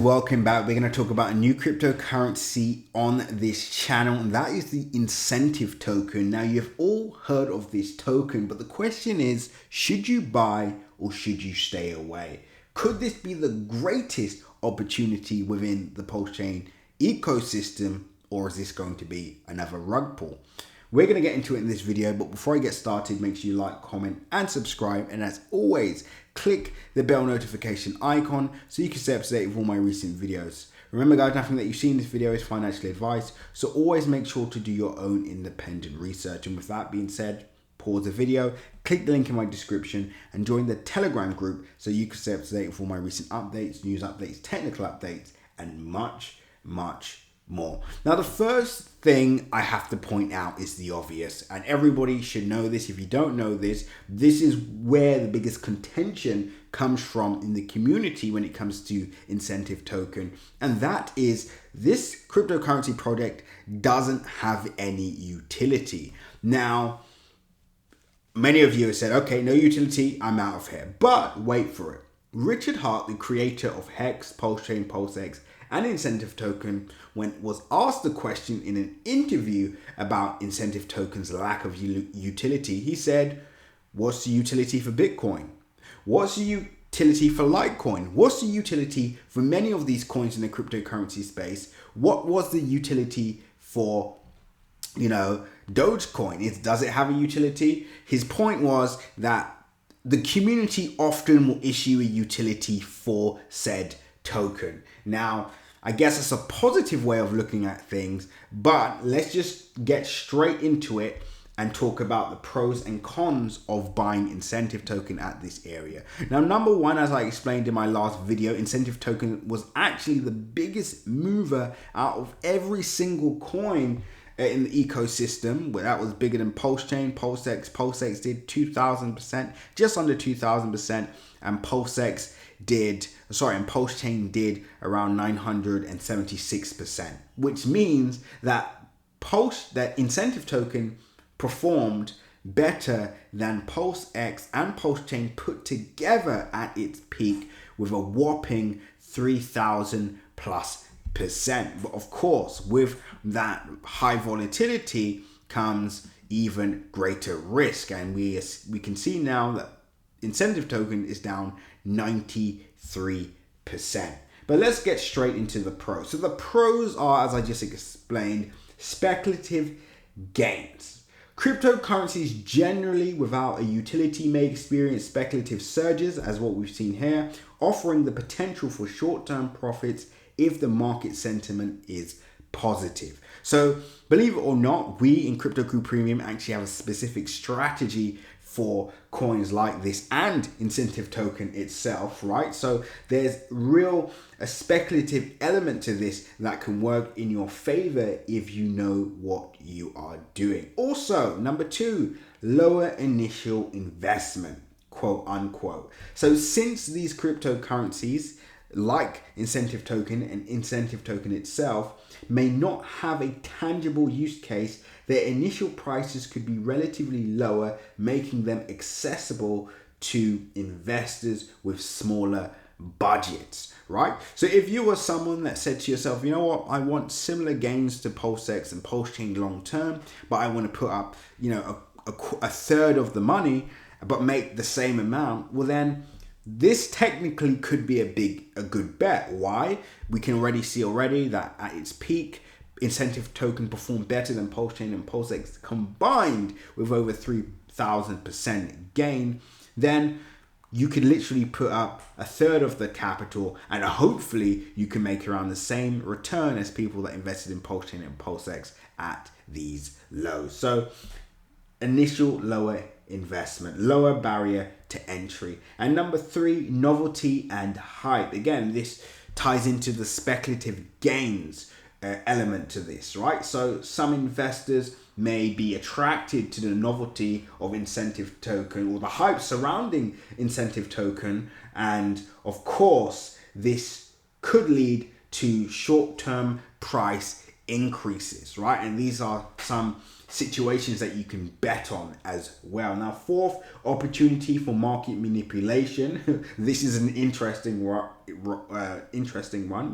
Welcome back. We're going to talk about a new cryptocurrency on this channel, and that is the incentive token. Now, you've all heard of this token, but the question is, should you buy or should you stay away? Could this be the greatest opportunity within the pulsechain ecosystem, or is this going to be another rug pull? We're going to get into it in this video, but before I get started, make sure you like, comment, and subscribe. And as always, click the bell notification icon so you can stay up to date with all my recent videos. Remember guys, nothing that you see in this video is financial advice, so always make sure to do your own independent research. And with that being said, pause the video, click the link in my description, and join the Telegram group so you can stay up to date with all my recent updates, news updates, technical updates, and much more. Now, the first thing I have to point out is the obvious, and everybody should know this. If you don't know this, this is where the biggest contention comes from in the community when it comes to incentive token, and that is this cryptocurrency project doesn't have any utility. Now, many of you have said, okay, no utility, I'm out of here. But wait for it. Richard Heart, the creator of Hex, pulsechain, pulsex, and incentive token, when was asked the question in an interview about incentive tokens' lack of utility, he said, what's the utility for Bitcoin? What's the utility for Litecoin? What's the utility for many of these coins in the cryptocurrency space? What was the utility for, Dogecoin? Does it have a utility? His point was that the community often will issue a utility for said token. Now, I guess it's a positive way of looking at things, but let's just get straight into it and talk about the pros and cons of buying incentive token at this area. Now, number one, as I explained in my last video, incentive token was actually the biggest mover out of every single coin in the ecosystem. That was bigger than pulsechain, pulsex. Pulsex did 2,000%, just under 2,000%, and pulsechain did around 976%, which means that incentive token performed better than pulsex and pulsechain put together at its peak with a whopping 3,000+%. But of course, with that high volatility comes even greater risk, and we can see now that incentive token is down 93%. But let's get straight into the pros. So the pros are, as I just explained, speculative gains. Cryptocurrencies generally without a utility may experience speculative surges, as what we've seen here, offering the potential for short-term profits if the market sentiment is positive. So believe it or not, we in Crypto Crew Premium actually have a specific strategy for coins like this and incentive token itself, right? So there's a speculative element to this that can work in your favor if you know what you are doing. Also, number two, lower initial investment, quote unquote. So since these cryptocurrencies like incentive token and incentive token itself may not have a tangible use case, their initial prices could be relatively lower, making them accessible to investors with smaller budgets, right? So if you were someone that said to yourself, you know what, I want similar gains to pulsex and pulsechain long term, but I want to put up, a third of the money, but make the same amount, well then, this technically could be a good bet. Why? We can already see that at its peak, incentive token performed better than pulsechain and pulsex combined with over 3,000% gain. Then you could literally put up a third of the capital, and hopefully you can make around the same return as people that invested in pulsechain and pulsex at these lows. So initial lower investment, lower barrier to entry. And number three, novelty and hype. Again, this ties into the speculative gains element to this, right? So some investors may be attracted to the novelty of incentive token or the hype surrounding incentive token, and of course this could lead to short-term price increases, right? And these are some situations that you can bet on as well. Now, fourth, opportunity for market manipulation. This is an interesting one,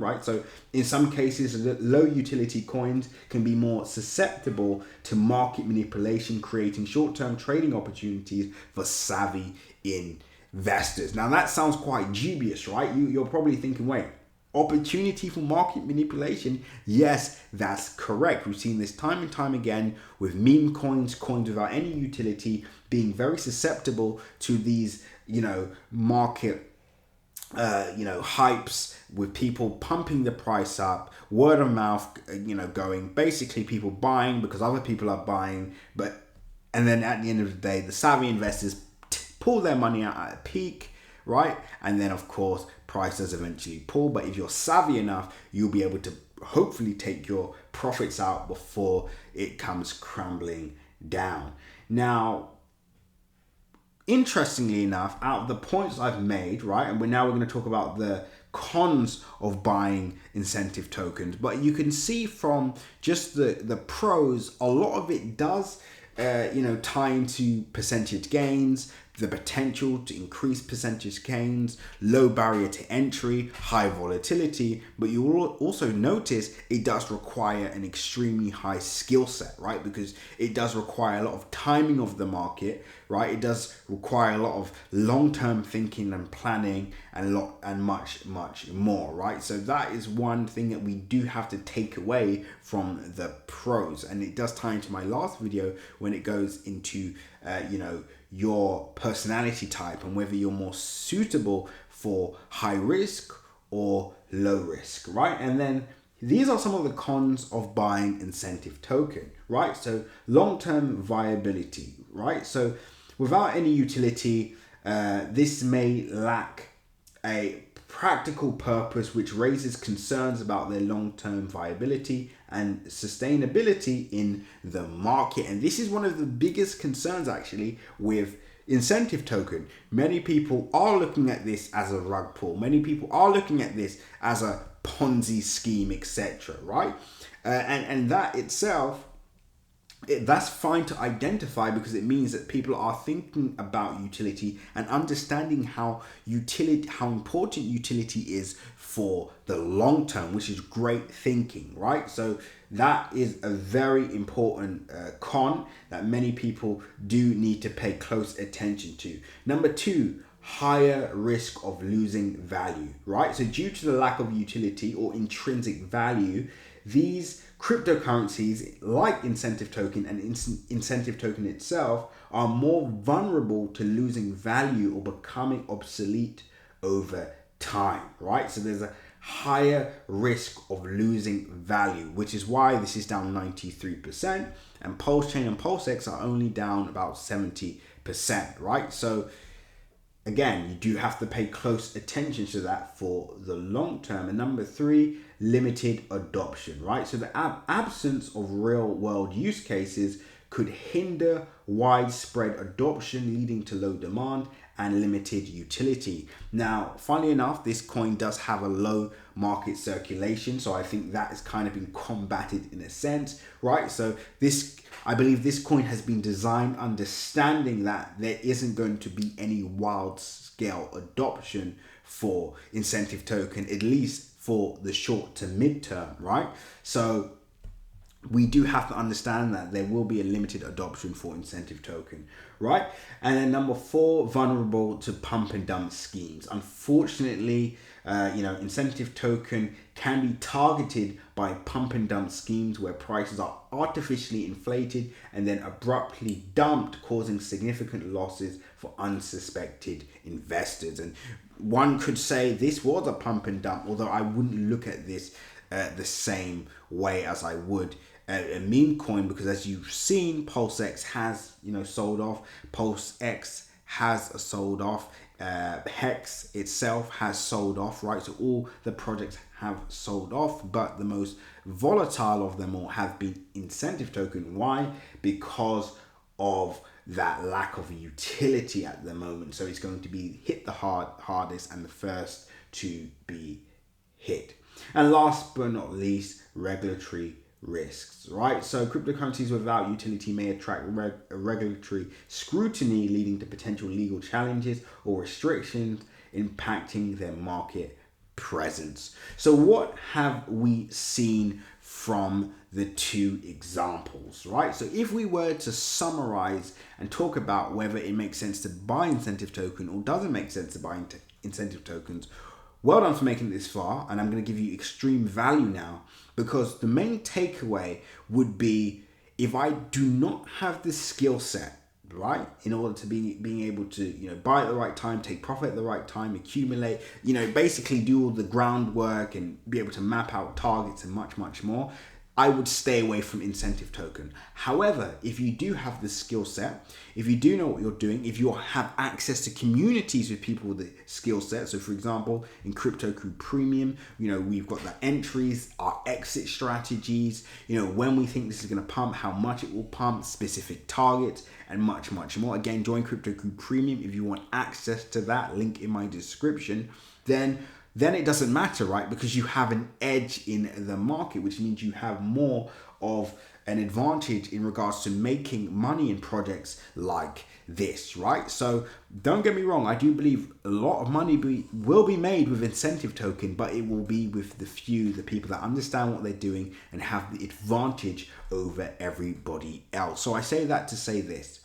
right? So in some cases, low utility coins can be more susceptible to market manipulation, creating short-term trading opportunities for savvy investors. Now that sounds quite dubious, right? You're probably thinking, wait, opportunity for market manipulation? Yes, that's correct. We've seen this time and time again with meme coins, coins without any utility, being very susceptible to these, market, hypes, with people pumping the price up, word of mouth, going, basically people buying because other people are buying, and then at the end of the day, the savvy investors pull their money out at a peak, right? And then of course, prices eventually pull. But if you're savvy enough, you'll be able to hopefully take your profits out before it comes crumbling down. Now, interestingly enough, out of the points I've made, right, and we're going to talk about the cons of buying incentive tokens, but you can see from just the pros, a lot of it does tie into percentage gains, the potential to increase percentage gains, low barrier to entry, high volatility, but you will also notice it does require an extremely high skill set, right? Because it does require a lot of timing of the market, right? It does require a lot of long-term thinking and planning and much more, right? So that is one thing that we do have to take away from the pros, and it does tie into my last video when it goes into your personality type and whether you're more suitable for high risk or low risk, right? And then these are some of the cons of buying incentive token, right? So long-term viability, right? So without any utility, this may lack a practical purpose, which raises concerns about their long-term viability and sustainability in the market. And this is one of the biggest concerns actually with incentive token. Many people are looking at this as a rug pull. Many people are looking at this as a Ponzi scheme, etc., right? And that itself, that's fine to identify, because it means that people are thinking about utility and understanding how important utility is for the long term, which is great thinking, right? So that is a very important con that many people do need to pay close attention to. Number two, higher risk of losing value, right? So due to the lack of utility or intrinsic value, these cryptocurrencies like incentive token and incentive token itself are more vulnerable to losing value or becoming obsolete over time, right? So there's a higher risk of losing value, which is why this is down 93%, and pulsechain and pulsex are only down about 70%, right? So again, you do have to pay close attention to that for the long term. And number three, limited adoption, right? So the absence of real world use cases could hinder widespread adoption, leading to low demand and limited utility. Now, funnily enough, this coin does have a low market circulation, so I think that has kind of been combated in a sense, right? So I believe this coin has been designed understanding that there isn't going to be any wild scale adoption for incentive token, at least for the short to mid-term, right? So we do have to understand that there will be a limited adoption for incentive token, right? And then number four, vulnerable to pump and dump schemes. Unfortunately, incentive token can be targeted by pump and dump schemes where prices are artificially inflated and then abruptly dumped, causing significant losses for unsuspected investors. And one could say this was a pump and dump, although I wouldn't look at this the same way as I would a meme coin, because as you've seen, pulsex has sold off, pulsex has sold off, Hex itself has sold off, right? So all the projects have sold off, but the most volatile of them all have been incentive token. Why? Because of that lack of utility at the moment. So it's going to be hit the hardest and the first to be hit. And last but not least, regulatory risks, right? So cryptocurrencies without utility may attract regulatory scrutiny, leading to potential legal challenges or restrictions impacting their market presence. So what have we seen from the two examples, right? So if we were to summarize and talk about whether it makes sense to buy incentive token or doesn't make sense to buy incentive tokens, well done for making it this far, and I'm going to give you extreme value now, because the main takeaway would be, if I do not have the skill set, right, in order to being able to, buy at the right time, take profit at the right time, accumulate, basically do all the groundwork and be able to map out targets and much, much more, I would stay away from incentive token. However, if you do have the skill set, if you do know what you're doing, if you have access to communities with people with the skill set, so for example, in Crypto Crew Premium, we've got the entries, our exit strategies, when we think this is going to pump, how much it will pump, specific targets, and much, much more. Again, join Crypto Crew Premium if you want access to that, link in my description. Then it doesn't matter, right? Because you have an edge in the market, which means you have more of an advantage in regards to making money in projects like this, right? So don't get me wrong, I do believe a lot of money will be made with incentive token, but it will be with the few, the people that understand what they're doing and have the advantage over everybody else. So I say that to say this.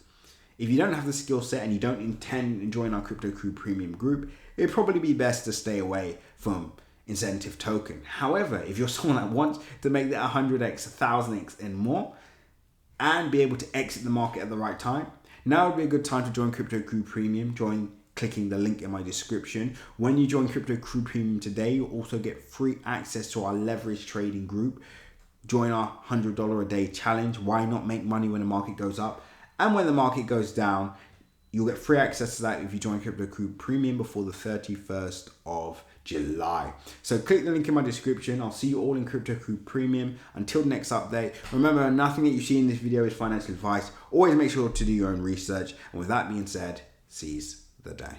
If you don't have the skill set and you don't intend to join our Crypto Crew Premium group, it'd probably be best to stay away from incentive token. However, if you're someone that wants to make that 100x, 1000x and more, and be able to exit the market at the right time, now would be a good time to join Crypto Crew Premium. Join clicking the link in my description. When you join Crypto Crew Premium today, you'll also get free access to our leverage trading group. Join our $100 a day challenge. Why not make money when the market goes up? And when the market goes down, you'll get free access to that if you join Crypto Crew Premium before the 31st of July. So click the link in my description. I'll see you all in Crypto Crew Premium. Until the next update, remember, nothing that you see in this video is financial advice. Always make sure to do your own research. And with that being said, seize the day.